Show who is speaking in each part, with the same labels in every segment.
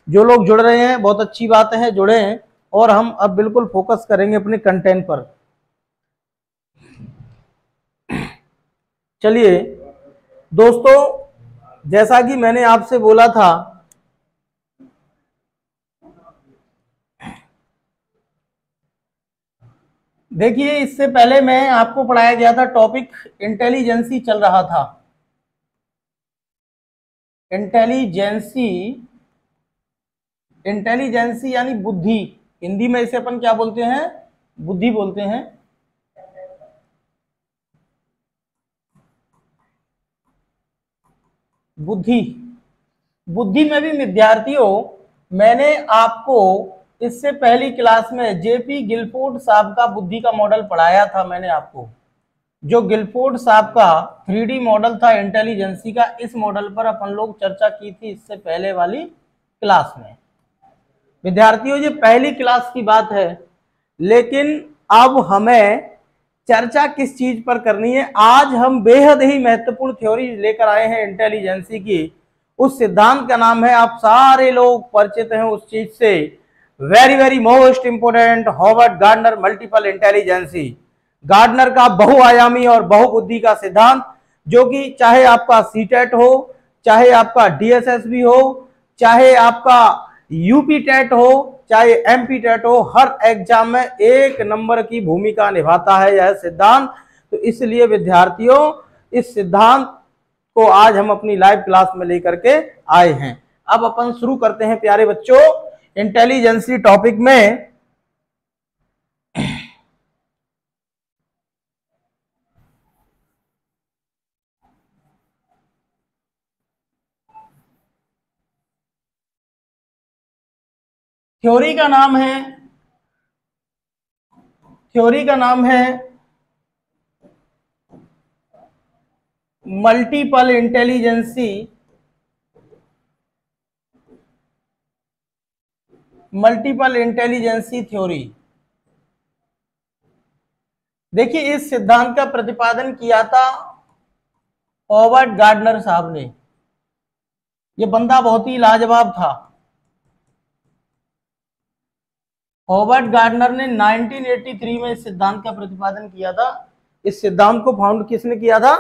Speaker 1: जो लोग जुड़ रहे हैं बहुत अच्छी बात है, जुड़े हैं। और हम अब बिल्कुल फोकस करेंगे अपने कंटेंट पर। चलिए दोस्तों, जैसा कि मैंने आपसे बोला था, देखिए इससे पहले मैं आपको पढ़ाया गया था टॉपिक इंटेलिजेंसी चल रहा था। इंटेलिजेंसी, इंटेलिजेंसी यानी बुद्धि। हिंदी में इसे अपन क्या बोलते हैं? बुद्धि बोलते हैं। बुद्धि, बुद्धि में भी विद्यार्थियों, मैंने आपको इससे पहली क्लास में जेपी गिलफोर्ड साहब का बुद्धि का मॉडल पढ़ाया था। मैंने आपको जो गिलफोर्ड साहब का 3D मॉडल था इंटेलिजेंसी का, इस मॉडल पर अपन लोग चर्चा की थी इससे पहले वाली क्लास में। विद्यार्थियों ये पहली क्लास की बात है, लेकिन अब हमें चर्चा किस चीज पर करनी है? आज हम बेहद ही महत्वपूर्ण थ्योरी लेकर आए हैं इंटेलिजेंसी की। उस सिद्धांत का नाम है, आप सारे लोग परिचित हैं उस चीज से, very very most important, Howard Gardner multiple intelligence. Gardner का बहुआयामी और बहुबुद्धि का सिद्धांत, जो कि चाहे आपका सीटेट हो, चाहे आपका डीएसएसबी हो, चाहे आपका यूपी टेट हो, चाहे एमपी टेट हो, हर एग्जाम में 1 नंबर की भूमिका निभाता है यह सिद्धांत। तो इसलिए विद्यार्थियों, इस सिद्धांत को आज हम अपनी लाइव क्लास में लेकर के आए हैं। अब अपन शुरू करते हैं प्यारे बच्चों इंटेलिजेंसी टॉपिक में। थ्योरी का नाम है, थ्योरी का नाम है multiple intelligence, multiple intelligence theory. देखिए इस सिद्धांत का प्रतिपादन किया था हॉवर्ड गार्डनर साहब ने। ये बंदा बहुत ही लाजवाब था। हॉवर्ड गार्डनर ने 1983 में इस सिद्धांत का प्रतिपादन किया था। इस सिद्धांत को फाउंड किसने किया था?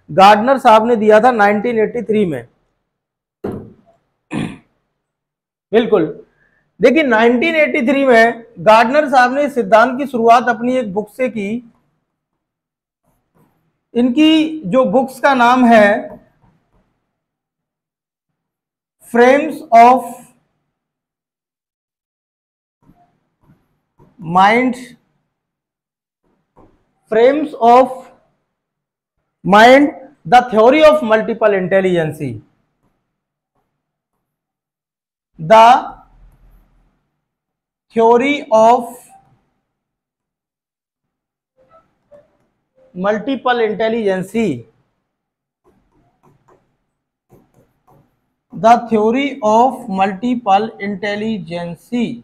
Speaker 1: गार्डनर साहब ने दिया था 1983 में। बिल्कुल। देखिए 1983 में गार्डनर साहब ने इस सिद्धांत की शुरुआत अपनी एक बुक से की। इनकी जो बुक्स का नाम है frames of mind, frames of mind, the theory of multiple intelligence, the theory of multiple intelligence, the theory of multiple intelligence,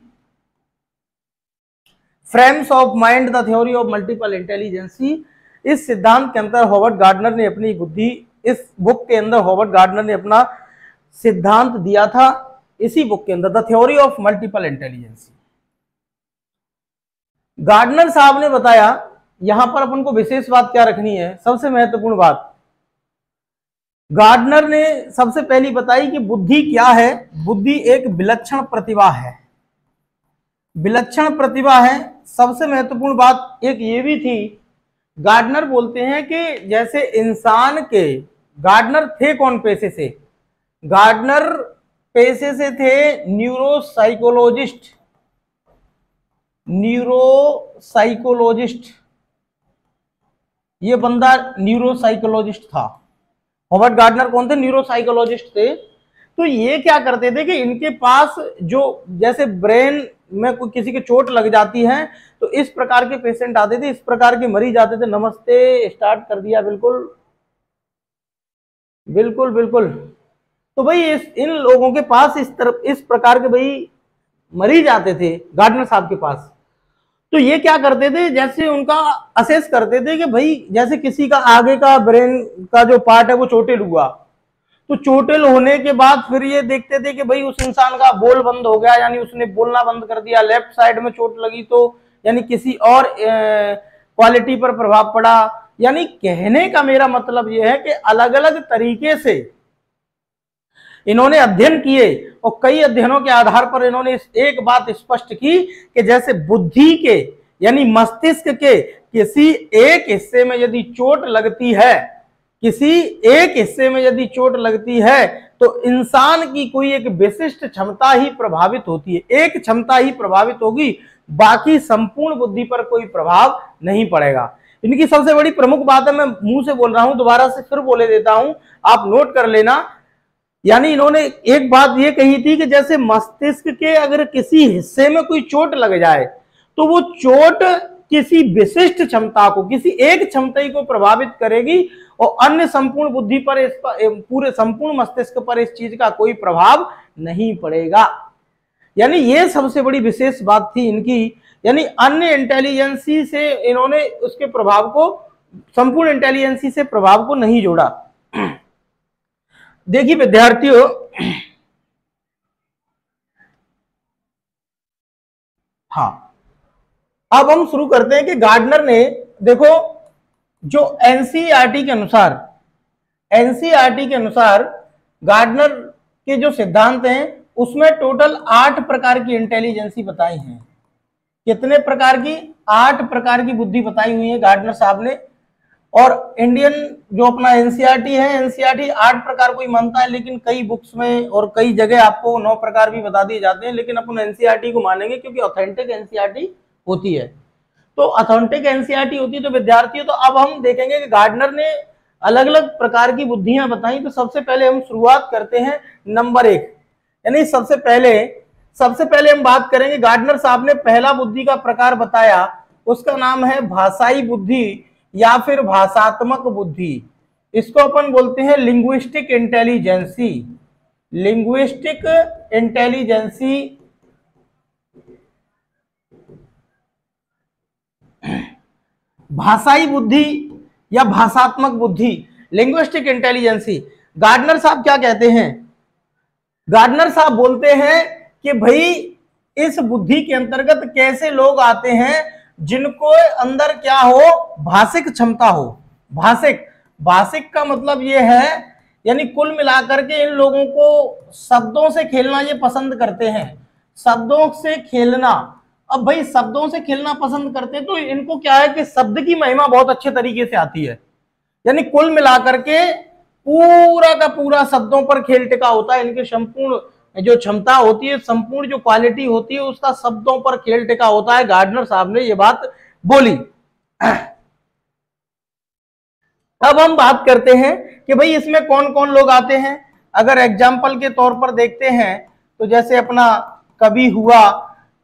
Speaker 1: frames of mind, the theory of multiple intelligence. इस सिद्धांत के अंदर हॉवर्ड गार्डनर ने अपनी बुद्धि, इस book के अंदर हॉवर्ड गार्डनर ने अपना सिद्धांत दिया था इसी बुक के अंदर, the theory of multiple intelligence. Gardner साहब ने बताया, यहां पर अपन को विशेष बात क्या रखनी है, सबसे महत्वपूर्ण बात गार्डनर ने सबसे पहली बताई कि बुद्धि क्या है। बुद्धि एक विलक्षण प्रतिभा है, विलक्षण प्रतिभा है। सबसे महत्वपूर्ण बात एक ये भी थी, गार्डनर बोलते हैं कि जैसे इंसान के, गार्डनर थे कौन पेशे से? गार्डनर पेशे से थे न्यूरोसाइकोलॉजिस्ट, न्यूरोसाइकोलॉजिस्ट। ये बंदा न्यूरोसाइकोलॉजिस्ट था। हॉवर्ड गार्डनर कौन थे? न्यूरोसाइकोलॉजिस्ट थे। तो ये क्या करते थे कि इनके पास जो जैसे ब्रेन में कोई किसी की चोट लग जाती है तो इस प्रकार के पेशेंट आते थे, इस प्रकार के मरीज आते थे। नमस्ते स्टार्ट कर दिया, बिल्कुल बिल्कुल बिल्कुल। तो भाई इन लोगों के पास इस प्रकार के भाई मरीज आते थे गार्डनर साहब के पास। तो ये क्या करते थे, जैसे उनका असेस करते थे कि भाई जैसे किसी का आगे का ब्रेन का जो पार्ट है वो चोटिल हुआ, तो चोटिल होने के बाद फिर ये देखते थे कि भाई उस इंसान का बोल बंद हो गया, यानी उसने बोलना बंद कर दिया, लेफ्ट साइड में चोट लगी तो यानी किसी और क्वालिटी पर प्रभाव पड़ा। यानी कहने का मेरा मतलब यह है कि अलग अलग तरीके से इन्होंने अध्ययन किए और कई अध्ययनों के आधार पर इन्होंने एक बात स्पष्ट की कि जैसे बुद्धि के यानी मस्तिष्क के किसी एक हिस्से में यदि चोट लगती है, किसी एक हिस्से में यदि चोट लगती है तो इंसान की कोई एक विशिष्ट क्षमता ही प्रभावित होती है, एक क्षमता ही प्रभावित होगी, बाकी संपूर्ण बुद्धि पर कोई प्रभाव नहीं पड़ेगा। इनकी सबसे बड़ी प्रमुख बात है, मैं मुंह से बोल रहा हूं, दोबारा से फिर बोले देता हूं, आप नोट कर लेना। यानी इन्होंने एक बात ये कही थी कि जैसे मस्तिष्क के अगर किसी हिस्से में कोई चोट लग जाए तो वो चोट किसी विशिष्ट क्षमता को, किसी एक क्षमता को प्रभावित करेगी और अन्य संपूर्ण बुद्धि पर, इस पूरे संपूर्ण मस्तिष्क पर इस चीज का कोई प्रभाव नहीं पड़ेगा। यानी ये सबसे बड़ी विशेष बात थी इनकी। यानी अन्य इंटेलिजेंसी से इन्होंने उसके प्रभाव को, संपूर्ण इंटेलिजेंसी से प्रभाव को नहीं जोड़ा। देखिए विद्यार्थियों, हाँ अब हम शुरू करते हैं कि गार्डनर ने, देखो जो एनसीईआरटी के अनुसार, एनसीईआरटी के अनुसार गार्डनर के जो सिद्धांत हैं उसमें टोटल 8 प्रकार की इंटेलिजेंसी बताई हैं। कितने प्रकार की? 8 प्रकार की बुद्धि बताई हुई है गार्डनर साहब ने। और इंडियन जो अपना एनसीईआरटी है, एनसीईआरटी 8 प्रकार को ही मानता है, लेकिन कई बुक्स में और कई जगह आपको 9 प्रकार भी बता दिए जाते हैं, लेकिन अपन एनसीईआरटी को मानेंगे क्योंकि ऑथेंटिक एनसीईआरटी होती है। तो ऑथेंटिक एनसीईआरटी होती है। तो विद्यार्थियों, तो अब हम देखेंगे कि गार्डनर ने अलग अलग प्रकार की बुद्धियां बताई। तो सबसे पहले हम शुरुआत करते हैं नंबर 1, यानी सबसे पहले हम बात करेंगे, गार्डनर साहब ने पहला बुद्धि का प्रकार बताया, उसका नाम है भाषाई बुद्धि या फिर भाषात्मक बुद्धि। इसको अपन बोलते हैं लिंग्विस्टिक इंटेलिजेंसी। लिंग्विस्टिक इंटेलिजेंसी भाषाई बुद्धि या भाषात्मक बुद्धि, लिंग्विस्टिक इंटेलिजेंसी। गार्डनर साहब क्या कहते हैं? गार्डनर साहब बोलते हैं कि भाई इस बुद्धि के अंतर्गत कैसे लोग आते हैं जिनको अंदर क्या हो, भाषिक क्षमता हो। भाषिक का मतलब ये है, यानी कुल मिलाकर के इन लोगों को शब्दों से खेलना ये पसंद करते हैं, शब्दों से खेलना। अब भाई शब्दों से खेलना पसंद करते हैं तो इनको क्या है कि शब्द की महिमा बहुत अच्छे तरीके से आती है। यानी कुल मिलाकर के पूरा का पूरा शब्दों पर खेल टिका होता है। इनके संपूर्ण जो क्षमता होती है, संपूर्ण जो क्वालिटी होती है, उसका शब्दों पर खेल टिका होता है। गार्डनर साहब ने ये बात बोली। अब हम बात करते हैं कि भाई इसमें कौन कौन लोग आते हैं। अगर एग्जाम्पल के तौर पर देखते हैं तो जैसे अपना कवि हुआ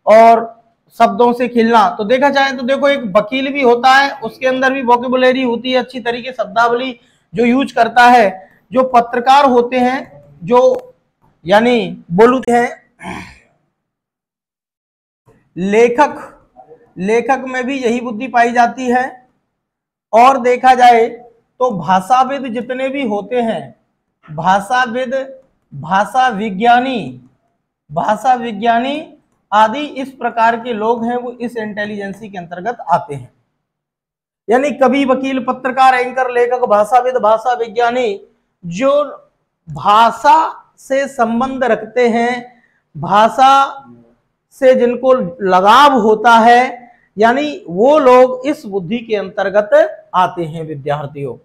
Speaker 1: और शब्दों से खेलना, तो देखा जाए तो देखो एक वकील भी होता है, उसके अंदर भी वोकेबुलरी होती है, अच्छी तरीके शब्दावली जो यूज करता है। जो पत्रकार होते हैं, जो यानी बोलते हैं लेखक में भी यही बुद्धि पाई जाती है। और देखा जाए तो भाषाविद जितने भी होते हैं, भाषाविद, भाषा विज्ञानी आदि इस प्रकार के लोग हैं, वो इस इंटेलिजेंसी के अंतर्गत आते हैं। यानी कवि, वकील, पत्रकार, एंकर, लेखक, भाषाविद, भाषा विज्ञानी जो भाषा से संबंध रखते हैं, भाषा से जिनको लगाव होता है, यानी वो लोग इस बुद्धि के अंतर्गत आते हैं। विद्यार्थियों,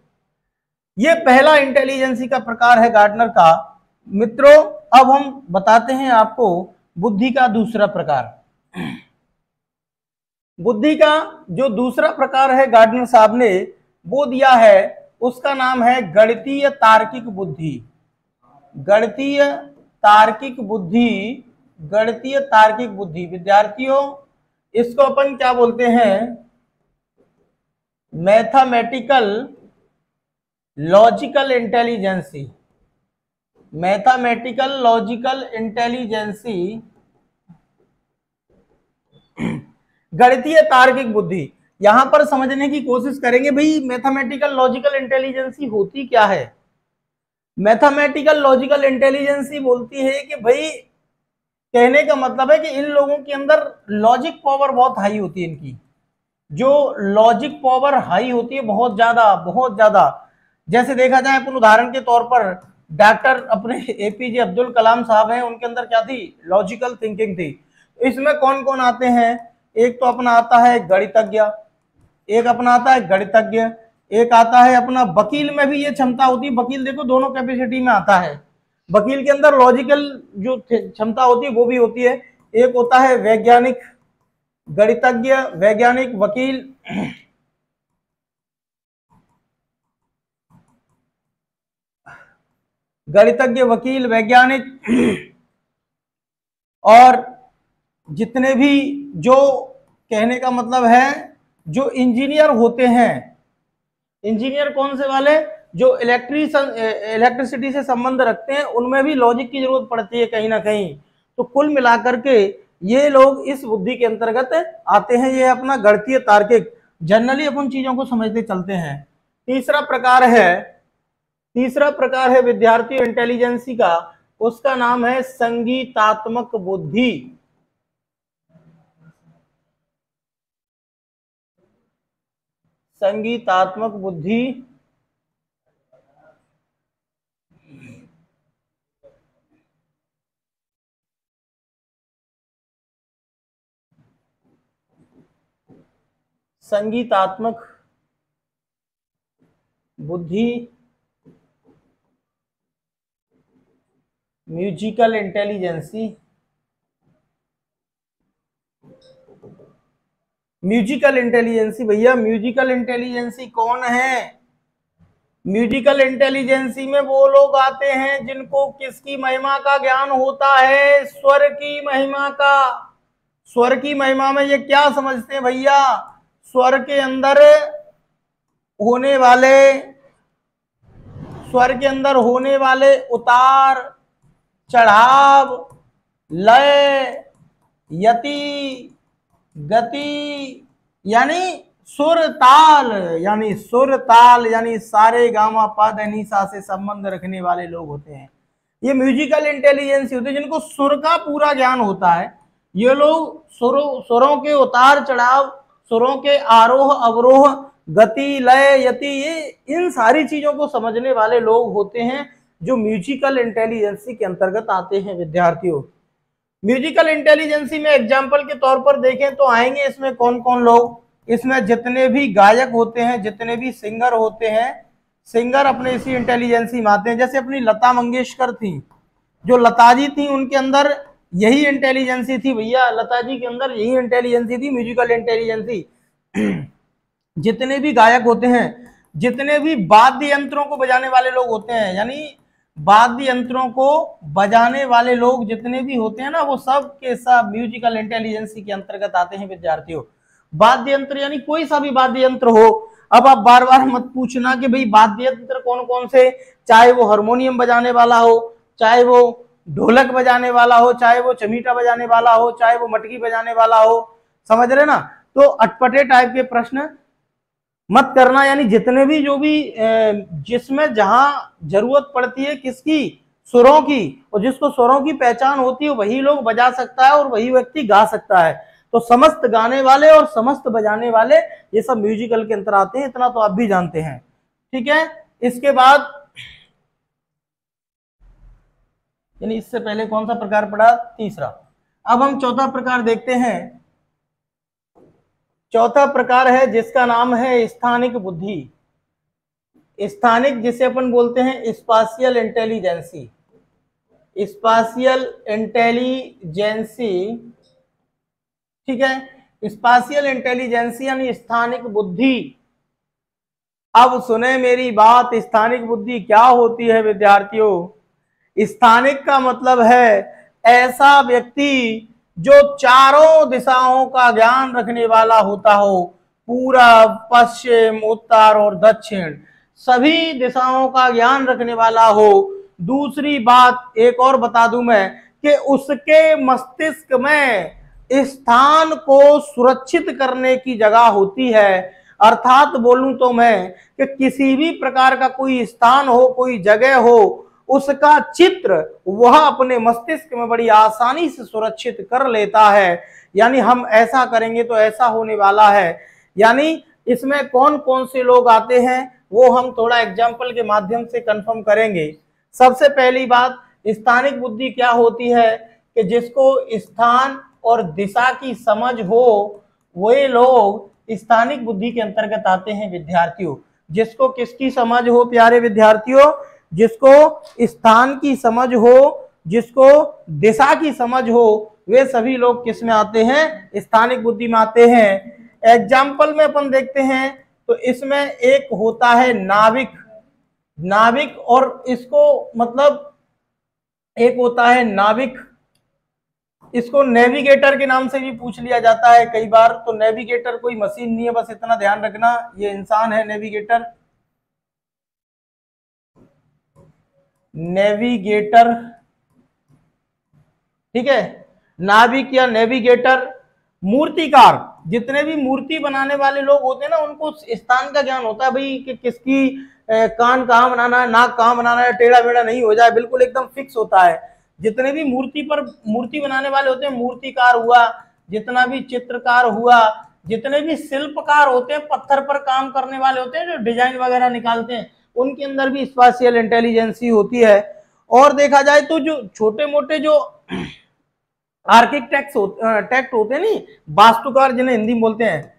Speaker 1: ये पहला इंटेलिजेंसी का प्रकार है गार्डनर का। मित्रों, अब हम बताते हैं आपको बुद्धि का दूसरा प्रकार। बुद्धि का जो दूसरा प्रकार है गार्डनर साहब ने वो दिया है, उसका नाम है गणितीय तार्किक बुद्धि। गणितीय तार्किक बुद्धि। विद्यार्थियों, इसको अपन क्या बोलते हैं? Mathematical logical intelligence. Mathematical logical intelligence, गणितीय तार्किक बुद्धि। यहां पर समझने की कोशिश करेंगे भाई मैथमेटिकल लॉजिकल इंटेलिजेंसी होती क्या है। मैथमेटिकल लॉजिकल इंटेलिजेंस ही बोलती है कि भाई, कहने का मतलब है कि इन लोगों के अंदर लॉजिक पावर बहुत हाई होती है। इनकी जो लॉजिक पावर हाई होती है बहुत ज्यादा, बहुत ज्यादा। जैसे देखा जाए अपन उदाहरण के तौर पर डॉक्टर अपने एपीजे अब्दुल कलाम साहब हैं, उनके अंदर क्या थी? लॉजिकल थिंकिंग थी। इसमें कौन कौन आते हैं? एक तो अपना आता है गणितज्ञ, एक अपना आता है गणितज्ञ, एक आता है अपना वकील में भी ये क्षमता होती है। वकील देखो दोनों कैपेसिटी में आता है। वकील के अंदर लॉजिकल जो क्षमता होती है वो भी होती है। एक होता है वैज्ञानिक, गणितज्ञ, वैज्ञानिक, वकील। गणितज्ञ, वकील, वैज्ञानिक और जितने भी, जो कहने का मतलब है जो इंजीनियर होते हैं। इंजीनियर कौन से वाले? जो इलेक्ट्रिसिटी से संबंध रखते हैं, उनमें भी लॉजिक की जरूरत पड़ती है कहीं ना कहीं। तो कुल मिलाकर के ये लोग इस बुद्धि के अंतर्गत आते हैं। ये अपना गणितीय तार्किक, जनरली अपन चीजों को समझते चलते हैं। तीसरा प्रकार है विद्यार्थी इंटेलिजेंसी का, उसका नाम है संगीतात्मक बुद्धि। संगीतात्मक बुद्धि संगीतात्मक बुद्धि, म्यूजिकल इंटेलिजेंसी। म्यूजिकल इंटेलिजेंसी भैया, म्यूजिकल इंटेलिजेंसी कौन है? म्यूजिकल इंटेलिजेंसी में वो लोग आते हैं जिनको किसकी महिमा का ज्ञान होता है? स्वर की महिमा का। स्वर की महिमा में ये क्या समझते हैं भैया? स्वर के अंदर होने वाले, स्वर के अंदर होने वाले उतार चढ़ाव, लय, यति, गति, यानी सुर ताल, यानी सारे गामा पद निशा से संबंध रखने वाले लोग होते हैं। ये म्यूजिकल इंटेलिजेंस होती है जिनको सुर का पूरा ज्ञान होता है। ये लोग सुरों के उतार चढ़ाव, सुरों के आरोह अवरोह, गति, लय, यति, ये इन सारी चीजों को समझने वाले लोग होते हैं जो म्यूजिकल इंटेलिजेंसी के अंतर्गत आते हैं विद्यार्थियों। म्यूजिकल इंटेलिजेंसी में एग्जाम्पल के तौर पर देखें तो आएंगे इसमें कौन कौन लोग? इसमें जितने भी गायक होते हैं, जितने भी सिंगर होते हैं, सिंगर अपने इसी इंटेलिजेंसी में आते हैं। जैसे अपनी लता मंगेशकर थी, जो लता जी थी, उनके अंदर यही इंटेलिजेंसी थी भैया। लता जी के अंदर यही इंटेलिजेंसी थी, म्यूजिकल इंटेलिजेंसी। जितने भी गायक होते हैं, जितने भी वाद्य यंत्रों को बजाने वाले लोग होते हैं, यानी वाद्य यंत्रों को बजाने वाले लोग जितने भी होते हैं ना, वो सब के सब म्यूजिकल इंटेलिजेंसी के अंतर्गत आते हैं विद्यार्थियों। वाद्य यंत्र यानी कोई सा भी वाद्य यंत्र हो। अब आप बार बार मत पूछना कि भाई वाद्य यंत्र कौन कौन से, चाहे वो हारमोनियम बजाने वाला हो, चाहे वो ढोलक बजाने वाला हो, चाहे वो चमीटा बजाने वाला हो, चाहे वो मटकी बजाने वाला हो, समझ रहे ना? तो अटपटे टाइप के प्रश्न मत करना। यानी जितने भी, जो भी जिसमें जहां जरूरत पड़ती है किसकी? सुरों की, और जिसको सुरों की पहचान होती है वही लोग बजा सकता है और वही व्यक्ति गा सकता है। तो समस्त गाने वाले और समस्त बजाने वाले ये सब म्यूजिकल के अंतर आते हैं, इतना तो आप भी जानते हैं। ठीक है, इसके बाद यानी इससे पहले कौन सा प्रकार पड़ा? तीसरा। अब हम चौथा प्रकार देखते हैं। चौथा प्रकार है जिसका नाम है स्थानिक बुद्धि। स्थानिक जिसे अपन बोलते हैं स्पाशियल इंटेलिजेंसी। स्पाशियल इंटेलिजेंसी, ठीक है, स्पाशियल इंटेलिजेंसी यानी स्थानिक बुद्धि। अब सुने मेरी बात, स्थानिक बुद्धि क्या होती है विद्यार्थियों? स्थानिक का मतलब है ऐसा व्यक्ति जो चारों दिशाओं का ज्ञान रखने वाला होता हो, पूरब, पश्चिम, उत्तर और दक्षिण, सभी दिशाओं का ज्ञान रखने वाला हो। दूसरी बात एक और बता दूं मैं कि उसके मस्तिष्क में स्थान को सुरक्षित करने की जगह होती है। अर्थात बोलूं तो मैं कि किसी भी प्रकार का कोई स्थान हो, कोई जगह हो, उसका चित्र वह अपने मस्तिष्क में बड़ी आसानी से सुरक्षित कर लेता है। यानी हम ऐसा करेंगे तो ऐसा होने वाला है। यानी इसमें कौन कौन से लोग आते हैं वो हम थोड़ा एग्जाम्पल के माध्यम से कंफर्म करेंगे। सबसे पहली बात, स्थानिक बुद्धि क्या होती है कि जिसको स्थान और दिशा की समझ हो वे लोग स्थानिक बुद्धि के अंतर्गत आते हैं विद्यार्थियों। जिसको किसकी समझ हो प्यारे विद्यार्थियों? जिसको स्थान की समझ हो, जिसको दिशा की समझ हो, वे सभी लोग किस में आते हैं? स्थानिक बुद्धि में आते हैं। एग्जाम्पल में अपन देखते हैं तो इसमें एक होता है नाविक, नाविक और इसको मतलब एक होता है नाविक, इसको नेविगेटर के नाम से भी पूछ लिया जाता है कई बार। तो नेविगेटर कोई मशीन नहीं है, बस इतना ध्यान रखना, ये इंसान है नेविगेटर। नेविगेटर, ठीक है, नाविक या नेविगेटर। मूर्तिकार, जितने भी मूर्ति बनाने वाले लोग होते हैं ना उनको स्थान का ज्ञान होता है भाई कि किसकी कान कहाँ बनाना है, नाक कहाँ बनाना है, टेढ़ा मेढ़ा नहीं हो जाए, बिल्कुल एकदम फिक्स होता है। जितने भी मूर्ति बनाने वाले होते हैं, मूर्तिकार हुआ, जितना भी चित्रकार हुआ, जितने भी शिल्पकार होते हैं, पत्थर पर काम करने वाले होते हैं जो डिजाइन वगैरह निकालते हैं, उनके अंदर भी स्पेशियल इंटेलिजेंस होती है। और देखा जाए तो जो छोटे मोटे जो आर्किटेक्ट होते हैं नहीं, वास्तुकार जिन्हें हिंदी में बोलते हैं,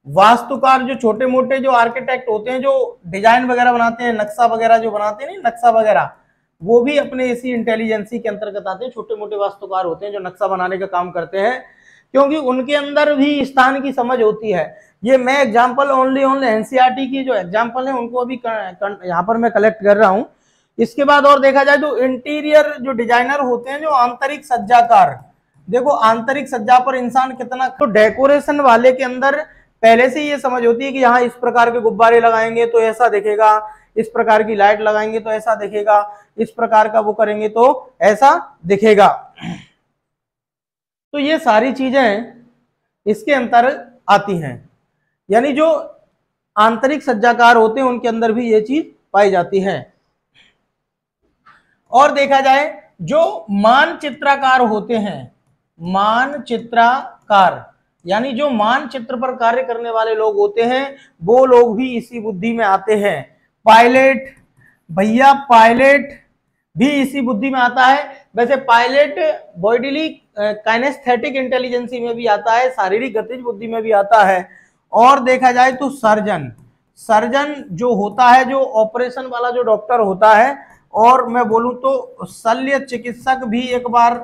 Speaker 1: वास्तुकार, जो छोटे मोटे जो आर्किटेक्ट होते हैं जो डिजाइन वगैरह बनाते हैं, नक्शा वगैरह जो बनाते हैं नहीं, नक्शा वगैरह, वो भी अपने इसी इंटेलिजेंसी के अंतर्गत आते हैं। छोटे मोटे वास्तुकार होते हैं जो नक्शा बनाने का काम करते हैं, क्योंकि उनके अंदर भी स्थान की समझ होती है। ये मैं एग्जाम्पल ओनली एनसीईआरटी की जो एग्जाम्पल है उनको अभी यहाँ पर मैं कलेक्ट कर रहा हूँ। इसके बाद और देखा जाए तो इंटीरियर जो डिजाइनर होते हैं, जो आंतरिक सज्जाकार, देखो आंतरिक सज्जा पर इंसान कितना, तो डेकोरेशन वाले के अंदर पहले से ये समझ होती है कि यहाँ इस प्रकार के गुब्बारे लगाएंगे तो ऐसा दिखेगा, इस प्रकार की लाइट लगाएंगे तो ऐसा दिखेगा, इस प्रकार का वो करेंगे तो ऐसा दिखेगा। तो ये सारी चीजें इसके अंतर आती हैं। यानी जो आंतरिक सज्जाकार होते हैं उनके अंदर भी ये चीज पाई जाती है। और देखा जाए जो मानचित्रकार होते हैं, मानचित्रकार यानी जो मानचित्र पर कार्य करने वाले लोग होते हैं वो लोग भी इसी बुद्धि में आते हैं। पायलट, भैया पायलट भी इसी बुद्धि में आता है। वैसे पायलट बॉडीली काइनेस्थेटिक इंटेलिजेंसी में भी आता है, शारीरिक गतिज बुद्धि में भी आता है। और देखा जाए तो सर्जन, सर्जन जो होता है, जो ऑपरेशन वाला जो डॉक्टर होता है, और मैं बोलूं तो शल्य चिकित्सक भी एक बार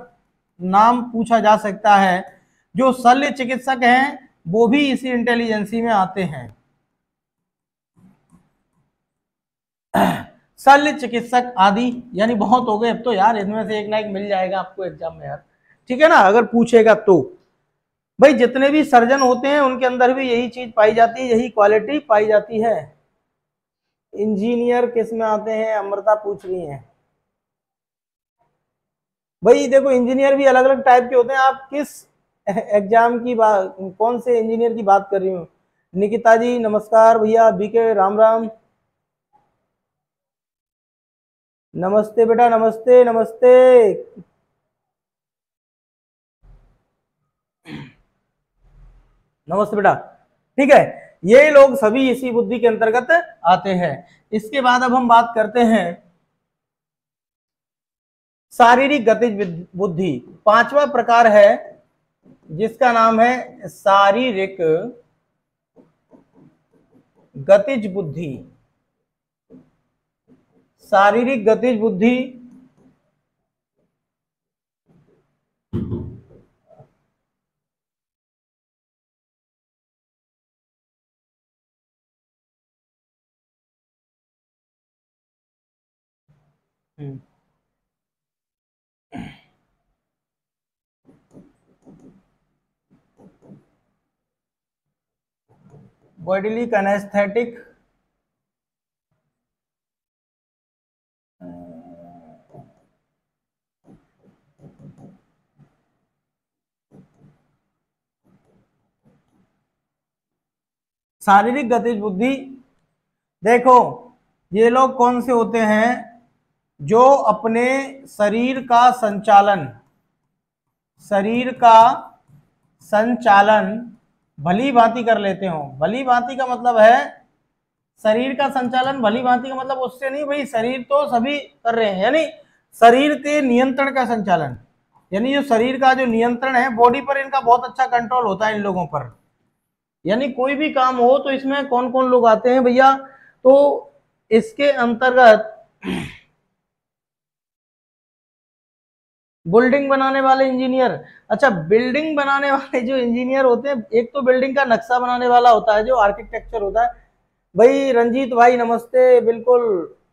Speaker 1: नाम पूछा जा सकता है। जो शल्य चिकित्सक हैं वो भी इसी इंटेलिजेंसी में आते हैं। शल्य चिकित्सक आदि, यानी बहुत हो गए अब तो यार, इनमें से एक ना एक मिल जाएगा आपको एग्जाम में यार, ठीक है ना, अगर पूछेगा तो। भाई जितने भी सर्जन होते हैं उनके अंदर भी यही चीज पाई जाती है, यही क्वालिटी पाई जाती है। इंजीनियर किस में आते हैं, अमृता पूछ रही है। भाई देखो इंजीनियर भी अलग अलग टाइप के होते हैं। आप किस एग्जाम की बात, कौन से इंजीनियर की बात कर रही हूँ? निकिता जी नमस्कार, भैया बीके राम राम, नमस्ते बेटा, नमस्ते नमस्ते। नमस्ते बेटा, ठीक है। ये लोग सभी इसी बुद्धि के अंतर्गत आते हैं। इसके बाद अब हम बात करते हैं शारीरिक गतिज बुद्धि। पांचवा प्रकार है जिसका नाम है शारीरिक गतिज बुद्धि। शारीरिक गतिज बुद्धि बॉडीली कनेस्थेटिक, शारीरिक गतिज बुद्धि। देखो ये लोग कौन से होते हैं? जो अपने शरीर का संचालन भली भांति कर लेते हो। भली भांति का मतलब है, शरीर का संचालन भली भांति का मतलब उससे नहीं भाई, शरीर तो सभी कर रहे हैं, यानी शरीर के नियंत्रण का संचालन, यानी जो शरीर का जो नियंत्रण है बॉडी पर, इनका बहुत अच्छा कंट्रोल होता है इन लोगों पर। यानी कोई भी काम हो तो इसमें कौन कौन लोग आते हैं भैया, तो इसके अंतर्गत बिल्डिंग बनाने वाले इंजीनियर। अच्छा, बिल्डिंग बनाने वाले जो इंजीनियर होते हैं, एक तो बिल्डिंग का नक्शा बनाने वाला होता है जो आर्किटेक्चर होता है। भाई रंजीत भाई नमस्ते, बिल्कुल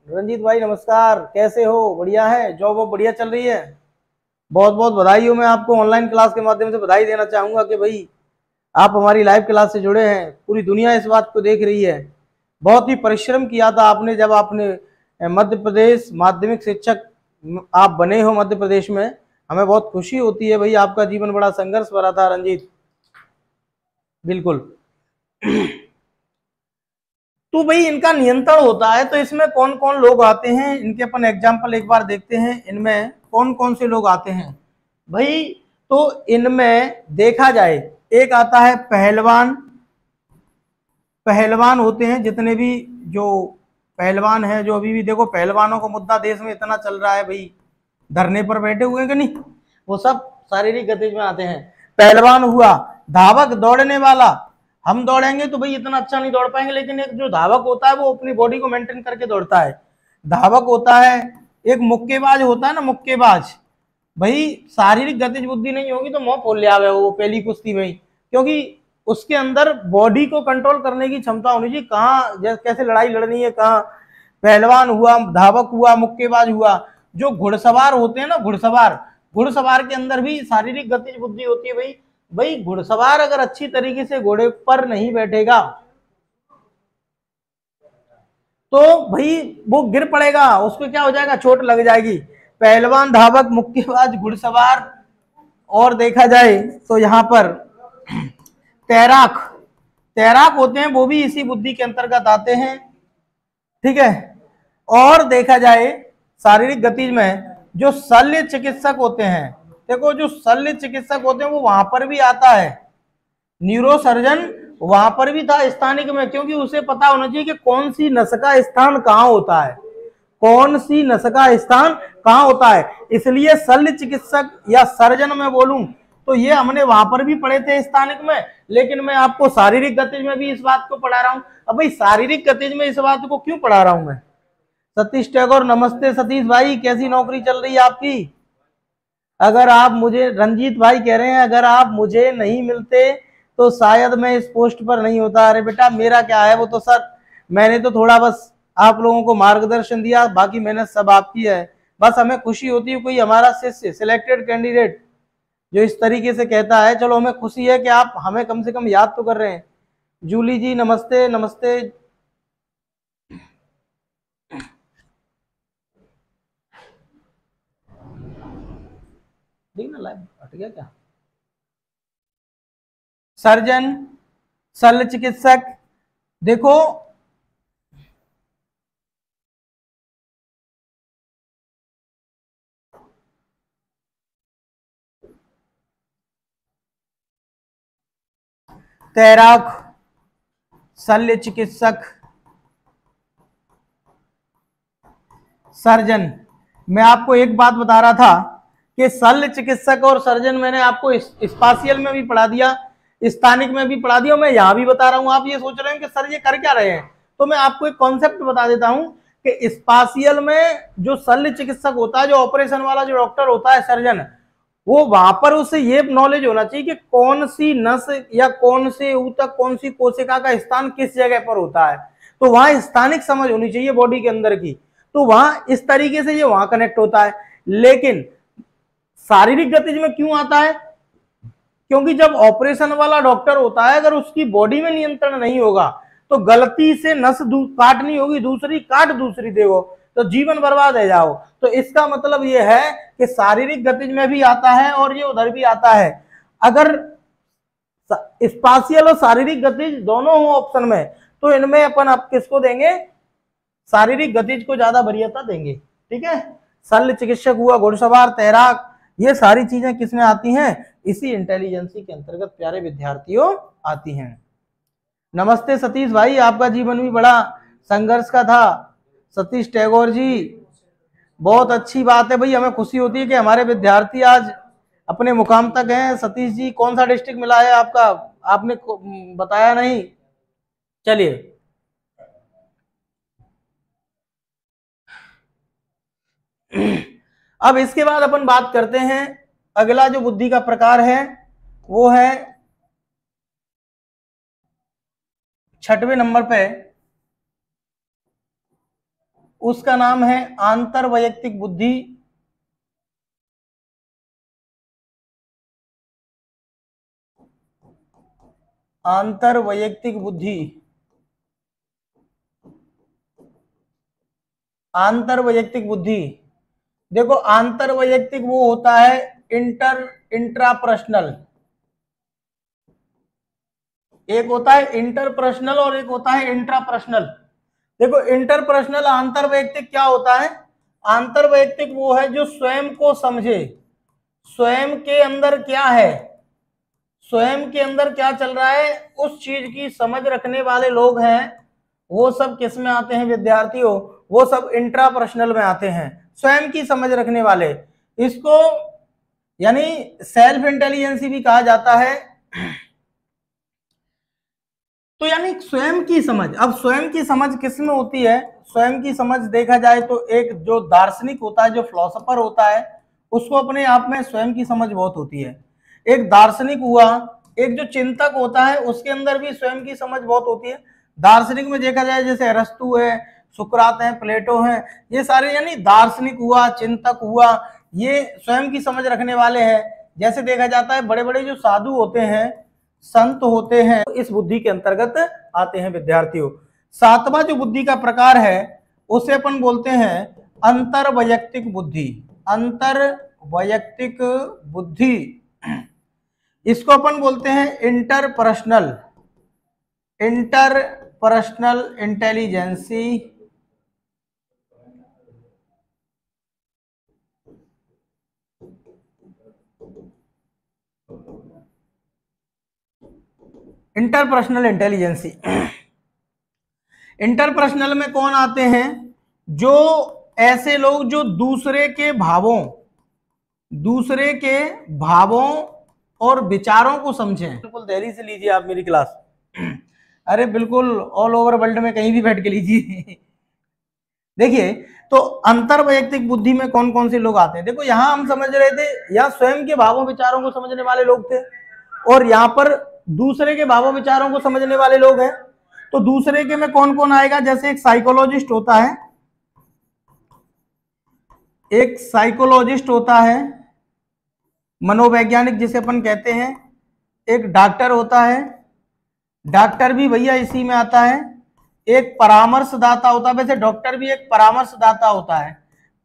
Speaker 1: रंजीत भाई नमस्कार, कैसे हो? बढ़िया है, जॉब वो बढ़िया चल रही है? बहुत बहुत बधाई हो। मैं आपको ऑनलाइन क्लास के माध्यम से बधाई देना चाहूंगा कि भाई आप हमारी लाइव क्लास से जुड़े हैं। पूरी दुनिया इस बात को देख रही है। बहुत ही परिश्रम किया था आपने जब आपने मध्य प्रदेश माध्यमिक शिक्षक आप बने हो मध्य प्रदेश में। हमें बहुत खुशी होती है भाई, आपका जीवन बड़ा संघर्ष भरा था रंजीत, बिल्कुल। तो भाई इनका नियंत्रण होता है, तो इसमें कौन कौन लोग आते हैं, इनके अपन एग्जाम्पल एक बार देखते हैं, इनमें कौन कौन से लोग आते हैं भाई। तो इनमें देखा जाए, एक आता है पहलवान। पहलवान होते हैं जितने भी जो पहलवान हैं, जो अभी भी देखो पहलवानों का मुद्दा देश में इतना चल रहा है भाई, धरने पर बैठे हुए हैं कि नहीं, वो सब शारीरिक गतिविधि में आते हैं। पहलवान हुआ, धावक दौड़ने वाला, हम दौड़ेंगे तो भाई इतना अच्छा नहीं दौड़ पाएंगे, लेकिन एक जो धावक होता है वो अपनी बॉडी को मेंटेन करके दौड़ता है, धावक होता है। एक मुक्केबाज होता है ना, मुक्केबाज, भाई शारीरिक गतिज बुद्धि नहीं होगी तो मुंह फोड़ लिया है वो पहली कुश्ती में ही, क्योंकि उसके अंदर बॉडी को कंट्रोल करने की क्षमता होनी चाहिए, कहाँ कैसे लड़ाई लड़नी है, कहाँ। पहलवान हुआ, धावक हुआ, मुक्केबाज हुआ। जो घुड़सवार होते हैं ना, घुड़सवार के अंदर भी शारीरिक गतिज बुद्धि होती है भाई। भाई घुड़सवार अगर अच्छी तरीके से घोड़े पर नहीं बैठेगा तो भाई वो गिर पड़ेगा, उसको क्या हो जाएगा, चोट लग जाएगी। पहलवान, धावक, मुक्केबाज, घुड़सवार। और देखा जाए तो यहाँ पर तैराक होते हैं, वो भी इसी बुद्धि के अंतर्गत आते हैं, ठीक है। और देखा जाए शारीरिक गतिज में जो शल्य चिकित्सक होते हैं, देखो जो शल्य चिकित्सक होते हैं वो वहां पर भी आता है। न्यूरो सर्जन वहां पर भी था स्थानिक में, क्योंकि उसे पता होना चाहिए कि कौन सी नस का स्थान कहाँ होता है, कौन सी नस का स्थान कहाँ होता है। इसलिए शल्य चिकित्सक या सर्जन में बोलूं तो ये हमने वहां पर भी पढ़े थे स्थानिक में, लेकिन मैं आपको शारीरिक गतिज में भी इस बात को पढ़ा रहा हूं। अब भाई शारीरिक गतिज में इस बात को क्यों पढ़ा रहा हूं मैं? सतीश टैगोर नमस्ते सतीश भाई, कैसी नौकरी चल रही है आपकी? अगर आप मुझे, रंजीत भाई कह रहे हैं अगर आप मुझे नहीं मिलते तो शायद मैं इस पोस्ट पर नहीं होता। अरे बेटा मेरा क्या है, वो तो सर मैंने तो थोड़ा बस आप लोगों को मार्गदर्शन दिया, बाकी मेहनत सब आपकी है। बस हमें खुशी होती है कोई हमारा शिष्य सिलेक्टेड कैंडिडेट जो इस तरीके से कहता है, चलो हमें खुशी है कि आप हमें कम से कम याद तो कर रहे हैं। जूली जी नमस्ते नमस्ते। ठीक ना, लाइव हट गया क्या? सर्जन, शल्य चिकित्सक, देखो तैराक, शल्य चिकित्सक, सर्जन। मैं आपको एक बात बता रहा था कि शल्य चिकित्सक और सर्जन मैंने आपको स्पाशियल में भी पढ़ा दिया, स्थानिक में भी पढ़ा दिया, मैं यहाँ भी बता रहा हूँ। आप ये सोच रहे हैं कि सर ये कर क्या रहे हैं, तो मैं आपको एक कॉन्सेप्ट बता देता हूँ कि स्पाशियल में जो शल्य चिकित्सक होता है, जो ऑपरेशन वाला जो डॉक्टर होता है, सर्जन, वो वहां पर उसे ये नॉलेज होना चाहिए कि कौन सी नस या कौन से ऊतक, कौन सी कोशिका का स्थान किस जगह पर होता है, तो वहां स्थानिक समझ होनी चाहिए बॉडी के अंदर की, तो वहां इस तरीके से ये वहां कनेक्ट होता है। लेकिन शारीरिक गतिज में क्यों आता है? क्योंकि जब ऑपरेशन वाला डॉक्टर होता है, अगर उसकी बॉडी में नियंत्रण नहीं होगा तो गलती से नस काटनी होगी, दूसरी काट दूसरी देवो तो जीवन बर्बाद है जाओ। तो इसका मतलब ये है कि शारीरिक गतिज में भी आता है और ये उधर भी आता है। अगर स्पाशियल और शारीरिक गतिज दोनों हो ऑप्शन में, तो इनमें अपन आप किसको देंगे? शारीरिक गतिज को ज्यादा वरीयता देंगे, ठीक है। शल्य चिकित्सक हुआ, घुड़सवार, तैराक, ये सारी चीजें किसमें आती हैं? इसी इंटेलिजेंसी के अंतर्गत प्यारे विद्यार्थियों आती हैं। नमस्ते सतीश भाई, आपका जीवन भी बड़ा संघर्ष का था। सतीश टैगोर जी, बहुत अच्छी बात है भाई, हमें खुशी होती है कि हमारे विद्यार्थी आज अपने मुकाम तक हैं। सतीश जी, कौन सा डिस्ट्रिक्ट मिला है आपका? आपने बताया नहीं। चलिए, अब इसके बाद अपन बात करते हैं, अगला जो बुद्धि का प्रकार है वो है 6वें नंबर पे, उसका नाम है आंतर वैयक्तिक बुद्धि। आंतर वैयक्तिक बुद्धि, आंतर वैयक्तिक बुद्धि। देखो, आंतर वैयक्तिक वो होता है इंट्रापर्सनल। एक होता है इंटरपर्सनल और एक होता है इंट्रापर्सनल। देखो, इंटरपर्सनल आंतर वैयक्तिक क्या होता है? आंतर वैयक्तिक वो है जो स्वयं को समझे, स्वयं के अंदर क्या है, स्वयं के अंदर क्या चल रहा है, उस चीज की समझ रखने वाले लोग हैं। वो सब किस में आते हैं विद्यार्थियों? वो सब इंट्रापर्सनल में आते हैं, स्वयं की समझ रखने वाले। इसको यानी सेल्फ इंटेलिजेंसी भी कहा जाता है। तो यानी स्वयं की समझ। अब स्वयं की समझ किस में होती है? स्वयं की समझ देखा जाए तो एक जो दार्शनिक होता है, जो फिलोसोफर होता है, उसको अपने आप में स्वयं की समझ बहुत होती है। एक दार्शनिक हुआ, एक जो चिंतक होता है, उसके अंदर भी स्वयं की समझ बहुत होती है। दार्शनिक में देखा जाए जैसे अरस्तु है, सुकरात है, प्लेटो है, ये सारे यानी दार्शनिक हुआ, चिंतक हुआ, ये स्वयं की समझ रखने वाले हैं। जैसे देखा जाता है बड़े बड़े जो साधु होते हैं, संत होते हैं, इस बुद्धि के अंतर्गत आते हैं विद्यार्थियों। 7वां जो बुद्धि का प्रकार है उसे अपन बोलते हैं अंतर वैयक्तिक बुद्धि। अंतर वैयक्तिक बुद्धि, इसको अपन बोलते हैं interpersonal, interpersonal intelligence. Interpersonal intelligence, interpersonal में कौन आते हैं? जो ऐसे लोग जो दूसरे के भावों और विचारों को समझें। बिल्कुल दिल्ली से लीजिए आप मेरी क्लास, अरे बिल्कुल ऑल ओवर वर्ल्ड में कहीं भी बैठ के लीजिए। देखिए, तो अंतर वैयक्तिक बुद्धि में कौन कौन से लोग आते हैं? देखो, यहां हम समझ रहे थे, यहाँ स्वयं के भावों विचारों को समझने वाले लोग थे, और यहाँ पर दूसरे के भावों विचारों को समझने वाले लोग हैं। तो दूसरे के में कौन कौन आएगा? जैसे एक साइकोलॉजिस्ट होता है, एक साइकोलॉजिस्ट होता है, मनोवैज्ञानिक जिसे अपन कहते हैं। एक डॉक्टर होता है, डॉक्टर भी भैया इसी में आता है। एक परामर्शदाता होता है, वैसे डॉक्टर भी एक परामर्शदाता होता है,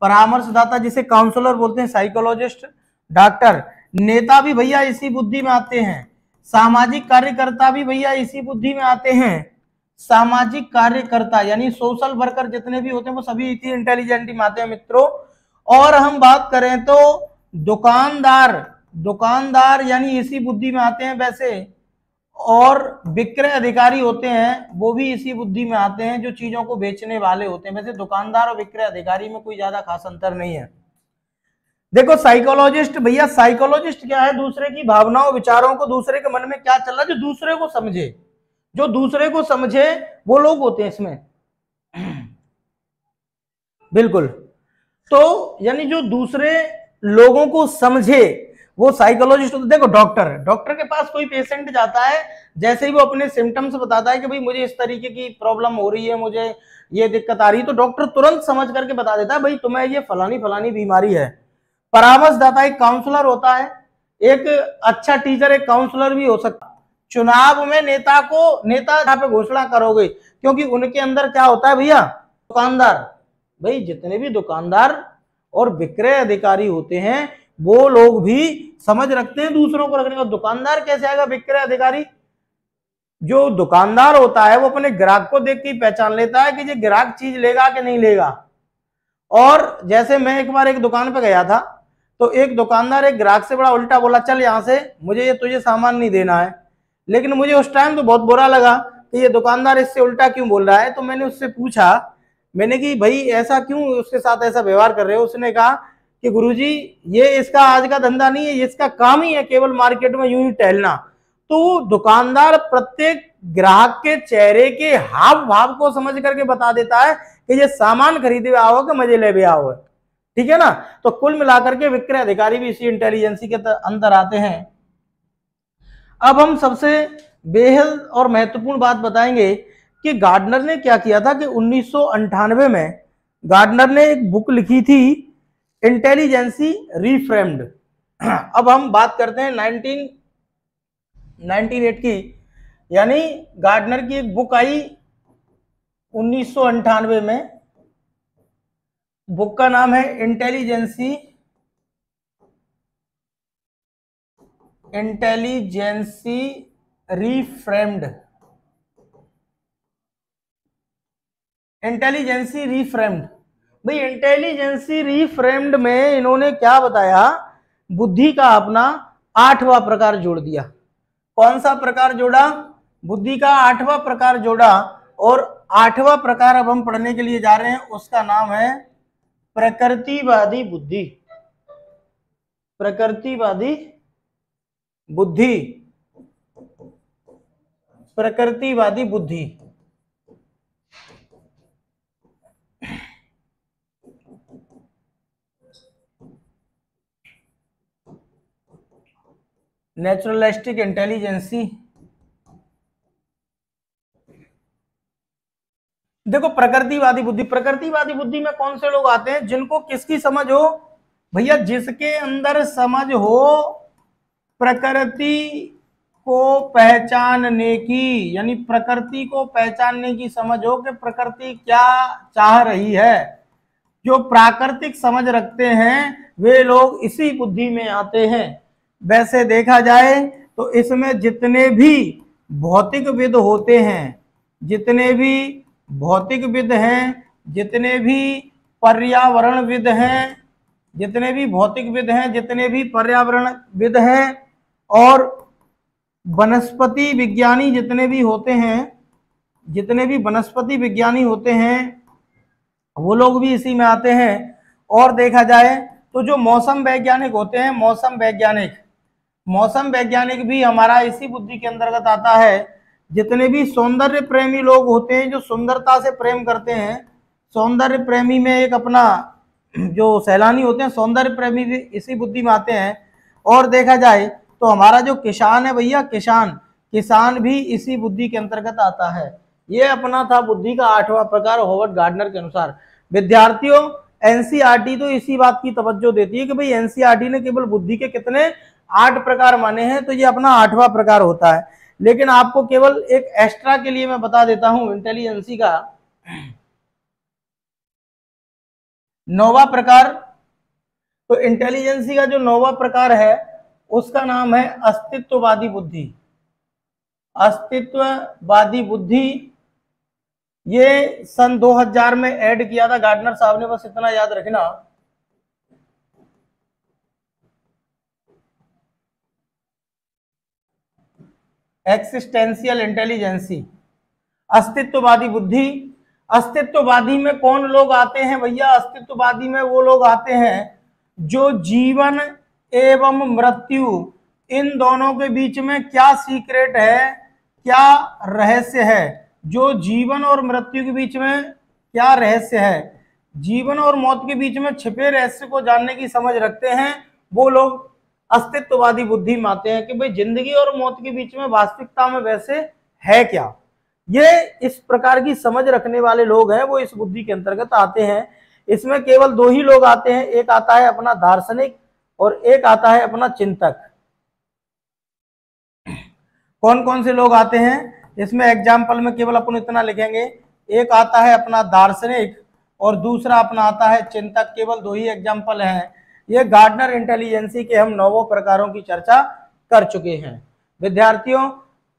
Speaker 1: परामर्शदाता जिसे काउंसलर बोलते हैं, साइकोलॉजिस्ट, डॉक्टर। नेता भी भैया इसी बुद्धि में आते हैं, सामाजिक कार्यकर्ता भी भैया इसी बुद्धि में आते हैं। सामाजिक कार्यकर्ता यानी सोशल वर्कर जितने भी होते हैं वो सभी इसी इंटेलिजेंट में आते हैं मित्रों। और हम बात करें तो दुकानदार, दुकानदार यानी इसी बुद्धि में आते हैं वैसे। और विक्रय अधिकारी होते हैं, वो भी इसी बुद्धि में आते हैं, जो चीजों को बेचने वाले होते हैं। वैसे दुकानदार और विक्रय अधिकारी में कोई ज्यादा खास अंतर नहीं है। देखो, साइकोलॉजिस्ट भैया, साइकोलॉजिस्ट क्या है? दूसरे की भावनाओं विचारों को, दूसरे के मन में क्या चल रहा है, जो दूसरे को समझे, जो दूसरे को समझे वो लोग होते हैं इसमें। बिल्कुल, तो यानी जो दूसरे लोगों को समझे वो साइकोलॉजिस्ट होता है। देखो, डॉक्टर, डॉक्टर के पास कोई पेशेंट जाता है, जैसे ही वो अपने सिम्टम्स बताता है कि भाई मुझे इस तरीके की प्रॉब्लम हो रही है, मुझे ये दिक्कत आ रही है, तो डॉक्टर तुरंत समझ करके बता देता है भाई तुम्हें ये फलानी फलानी बीमारी है। परामर्शदाता एक काउंसलर होता है, एक अच्छा टीचर एक काउंसलर भी हो सकता है। चुनाव में नेता पे घोषणा करोगे, क्योंकि उनके अंदर क्या होता है भैया? दुकानदार। भाई जितने भी दुकानदार और विक्रय अधिकारी होते हैं वो लोग भी समझ रखते हैं दूसरों को रखने का। दुकानदार कैसे आएगा? विक्रय अधिकारी। जो दुकानदार होता है वो अपने ग्राहक को देख के पहचान लेता है कि ये ग्राहक चीज लेगा कि नहीं लेगा। और जैसे मैं एक बार एक दुकान पे गया था, तो एक दुकानदार एक ग्राहक से बड़ा उल्टा बोला, चल यहाँ से, मुझे ये तुझे सामान नहीं देना है। लेकिन मुझे उस टाइम तो बहुत बुरा लगा कि ये दुकानदार इससे उल्टा क्यों बोल रहा है। तो मैंने उससे पूछा, मैंने कि भाई ऐसा क्यों उसके साथ ऐसा व्यवहार कर रहे हो। उसने कहा कि गुरुजी ये इसका आज का धंधा नहीं है, ये इसका काम ही है केवल मार्केट में यूं ही टहलना। तो दुकानदार प्रत्येक ग्राहक के चेहरे के हाव भाव को समझ करके बता देता है कि ये सामान खरीदे आओ कि मजे ले भी आओ, ठीक है ना। तो कुल मिलाकर के विक्रय अधिकारी भी इसी इंटेलिजेंसी के अंदर आते हैं। अब हम सबसे बेहद और महत्वपूर्ण बात बताएंगे कि गार्डनर ने क्या किया था कि 1998 में गार्डनर ने एक बुक लिखी थी, इंटेलिजेंसी रीफ्रेम्ड। अब हम बात करते हैं 1998 की, यानी गार्डनर की एक बुक आई 1998 में। बुक का नाम है इंटेलिजेंसी रीफ्रेम्ड। इंटेलिजेंसी रीफ्रेम्ड भाई, इंटेलिजेंसी रीफ्रेम्ड में इन्होंने क्या बताया, बुद्धि का अपना 8वां प्रकार जोड़ दिया। कौन सा प्रकार जोड़ा, बुद्धि का 8वां प्रकार जोड़ा। और 8वां प्रकार अब हम पढ़ने के लिए जा रहे हैं, उसका नाम है प्रकृतिवादी बुद्धि। प्रकृतिवादी बुद्धि, प्रकृतिवादी बुद्धि। Naturalistic intelligence. देखो प्रकृतिवादी बुद्धि, प्रकृतिवादी बुद्धि में कौन से लोग आते हैं, जिनको किसकी समझ हो भैया, जिसके अंदर समझ हो प्रकृति को पहचानने की, यानी प्रकृति को पहचानने की समझ हो कि प्रकृति क्या चाह रही है। जो प्राकृतिक समझ रखते हैं वे लोग इसी बुद्धि में आते हैं। वैसे देखा जाए तो इसमें जितने भी भौतिकविद होते हैं, जितने भी भौतिकविद हैं, जितने भी पर्यावरणविद हैं, जितने भी भौतिकविद हैं, जितने भी पर्यावरणविद हैं, और वनस्पति विज्ञानी जितने भी होते हैं, जितने भी वनस्पति विज्ञानी होते हैं, वो लोग भी इसी में आते हैं। और देखा जाए तो जो मौसम वैज्ञानिक होते हैं, मौसम वैज्ञानिक भी हमारा इसी बुद्धि के अंतर्गत आता है। जितने भी सौंदर्य प्रेमी लोग होते हैं, जो सुंदरता से प्रेम करते हैं, सौंदर्य प्रेमी में एक अपना जो सैलानी होते हैं, सौंदर्य प्रेमी भी इसी बुद्धि में आते हैं। और देखा जाए तो हमारा जो किसान है भैया, किसान भी इसी बुद्धि के अंतर्गत आता है। ये अपना था बुद्धि का 8वां प्रकार हॉवर्ड गार्डनर के अनुसार। विद्यार्थियों, एनसीईआरटी तो इसी बात की तवज्जो देती है कि भाई एनसीईआरटी ने केवल बुद्धि के कितने 8 प्रकार माने हैं, तो ये अपना 8वां प्रकार होता है। लेकिन आपको केवल एक एक्स्ट्रा के लिए मैं बता देता हूं, इंटेलिजेंसी का 9वां प्रकार। तो इंटेलिजेंसी का जो 9वां प्रकार है उसका नाम है अस्तित्ववादी बुद्धि। अस्तित्ववादी बुद्धि ये सन 2000 में ऐड किया था गार्डनर साहब ने, बस इतना याद रखना। एक्सिस्टेंशियल इंटेलिजेंसी, अस्तित्ववादी बुद्धि। अस्तित्ववादी में कौन लोग आते हैं भैया, अस्तित्ववादी में वो लोग आते हैं जो जीवन एवं मृत्यु, इन दोनों के बीच में क्या सीक्रेट है, क्या रहस्य है, जो जीवन और मृत्यु के बीच में क्या रहस्य है, जीवन और मौत के बीच में छिपे रहस्य को जानने की समझ रखते हैं, वो लोग अस्तित्ववादी बुद्धि में आते हैं कि भाई जिंदगी और मौत के बीच में वास्तविकता में वैसे है क्या। ये इस प्रकार की समझ रखने वाले लोग हैं, वो इस बुद्धि के अंतर्गत आते हैं। इसमें केवल 2 ही लोग आते हैं, एक आता है अपना दार्शनिक और एक आता है अपना चिंतक। कौन कौन से लोग आते हैं इसमें एग्जाम्पल में केवल अपन इतना लिखेंगे, एक आता है अपना दार्शनिक और दूसरा अपना आता है चिंतक। केवल 2 ही एग्जाम्पल हैं। ये गार्डनर इंटेलिजेंसी के हम 9 प्रकारों की चर्चा कर चुके हैं। विद्यार्थियों,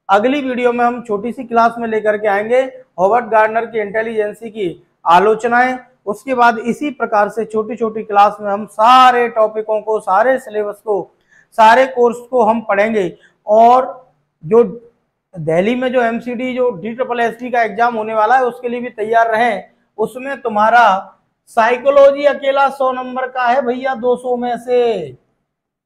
Speaker 1: अगली वीडियो में हम छोटी सी क्लास में लेकर के आएंगे हॉवर्ड गार्डनर की इंटेलिजेंसी की आलोचनाएं, उसके बाद इसी प्रकार से छोटी छोटी क्लास में हम सारे टॉपिकों को, सारे सिलेबस को, सारे कोर्स को हम पढ़ेंगे। और जो दिल्ली में जो एमसीडी जो DSSB का एग्जाम होने वाला है उसके लिए भी तैयार रहें। उसमें तुम्हारा साइकोलॉजी अकेला 100 नंबर का है भैया, 200 में से,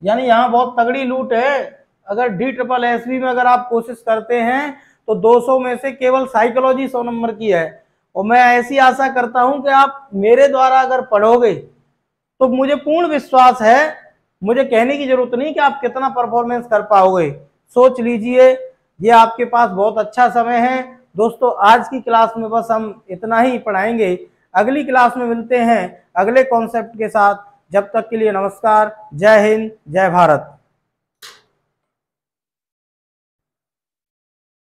Speaker 1: यानी यहाँ बहुत तगड़ी लूट है। अगर DSSB में अगर आप कोशिश करते हैं तो 200 में से केवल साइकोलॉजी 100 नंबर की है। और मैं ऐसी आशा करता हूं कि आप मेरे द्वारा अगर पढ़ोगे तो मुझे पूर्ण विश्वास है, मुझे कहने की जरूरत नहीं कि आप कितना परफॉर्मेंस कर पाओगे। सोच लीजिए, ये आपके पास बहुत अच्छा समय है। दोस्तों, आज की क्लास में बस हम इतना ही पढ़ाएंगे। अगली क्लास में मिलते हैं अगले कॉन्सेप्ट के साथ। जब तक के लिए नमस्कार, जय हिंद, जय भारत।